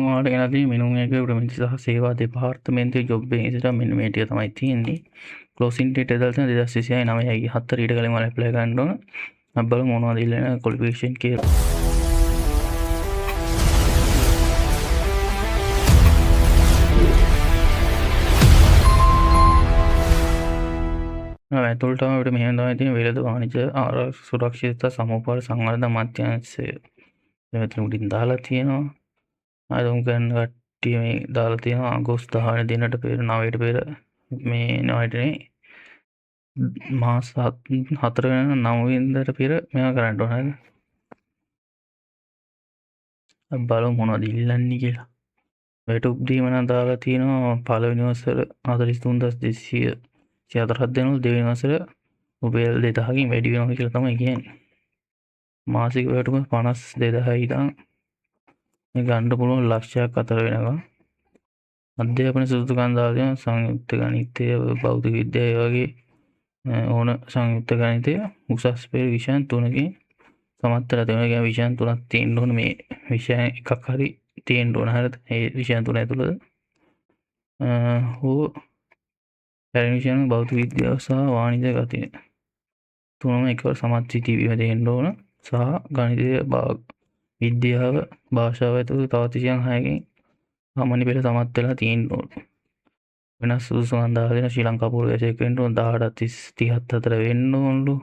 ඔයාලට ගෙනලා තියෙන්නේ මිනුම් එකේ ප්‍රමිති සහ සේවා දෙපාර්තමේන්තුවේ ජොබ් එකේ මෙන්න මේ ටික තමයි තියෙන්නේ. ක්ලෝසින් ඩේට් එක දාලා තියෙන 2026 9 ඊට කලින් ඔයාලා ඇප්ලයි කරන්න ඕන. අපි බලමු මොනවද ඉල්ලන ක්වොලිෆිකේෂන් කියලා. ඇතුළටම අපිට මෙහෙම තමයි තියෙන්නේ වෙළඳ වාණිජ්‍ය ආරක්ෂක සුරක්ෂිතතා සමුපාර සංවර්ධන අමාත්‍යාංශය. මෙතන උඩින් දාලා තියෙනවා. ආයතන කරන කට්ටිය මේ දාලා තියෙනවා අගෝස්තු 10 වෙනි දිනට පෙර 9ට පෙර මේ 9ටනේ මාස 4 වෙනි 9 වෙනිදාට පෙර මේවා කරන්න ඕන හරිද? අපි බලමු මොනවද ඉල්ලන්නේ කියලා. වැටුප් දීම නම් දාලා තියෙනවා පළවෙනි වසර 43247 දෙනවලු දෙවෙනි වසර රුපියල් 2000කින් වැඩි වෙනවා කියලා තමයි කියන්නේ. මාසික වැටුප 52000 ඉඳන් මේ ගන්න පුළුවන් ලක්ෂයක් අතර වෙනවා. අධ්‍යාපන සුදුසුකම් දාලා තියෙනවා සංයුක්ත ගණිතය භෞතික විද්‍යාව වගේ ඕන සංයුක්ත ගණිතය උසස් පෙළ විෂයන් 3කින් සමත්ලා තියෙනවා. කියන්නේ විෂයන් 3ක් තියෙන්න ඕන මේ විෂය එකක් හරි තියෙන්න ඕන හරිද? ඒ විෂයන් 3 ඇතුළත හෝ පළවෙනි විෂයන් භෞතික විද්‍යාව සහ වාණිජ්‍ය ගතිය තුනම එකවර සමත් සිටීම දෙන්න ඕන සහ ගණිතය විද්‍යාව භාෂාව ඇතුළත තවත් විෂයන් 6කින් සාමාන්‍ය පෙළ සමත් වෙලා තියෙන්න ඕන. වෙනස් සුදුසුකම් දාලා දෙන ශ්‍රී ලංකා පුරවැසියෙක් වෙන්න ඕන 18 34 වෙන්න ඕනලු.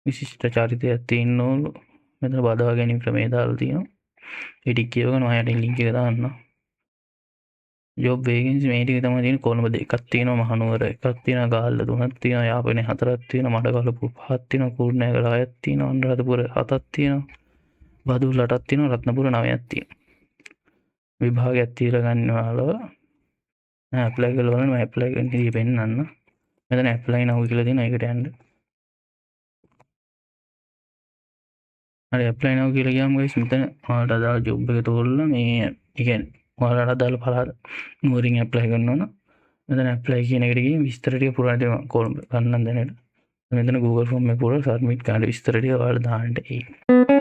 විශිෂ්ට චරිතයක් තියෙන්න ඕනලු. මෙතන බදවා ගැනීම ක්‍රමය දාලා තියෙනවා. ඒ ටික කියවගෙන මම යට ලින්ක් එක දාන්න. ජොබ් වේකන්සි මේ ටික තමයි තියෙන්නේ. කොළඹ දෙකක් තියෙනවා, මහනුවර එකක් තියෙනවා, ගාල්ල තුනක් තියෙනවා, යාපනයේ හතරක් තියෙනවා, මඩකලපු පහක් තියෙනවා, කුරුණෑගල හයක් තියෙනවා, අනුරාධපුර හතක් තියෙනවා, බදුල්ල 8ක් තියෙනවා, රත්නපුර 9ක් තියෙනවා. විභාගයක් තියලා ගන්නවලු. ඇප්ලයි කරලා බලන්න. මම ඇප්ලයි කරන විදිහ පෙන්නන්න. මෙතන ඇප්ලයි now කියලා තියෙනවා. ඒකට යන්න. හරි ඇප්ලයි now කියලා ගියාම guys මෙතන ඔයාලට අදාළ ජොබ් එක තෝරලා මේ කියන්නේ ඔයාලට අදාළ පළාත නුවරින් ඇප්ලයි කරන්න ඕන. මෙතන ඇප්ලයි කියන එකට ගිහින් විස්තර ටික පුරන්න දෙනවා කොළඹ ගන්න දැනට. මෙතන Google form එක පුරලා සබ්මිට් කරලා විස්තර ටික ඔයාලා දාන්න එයි.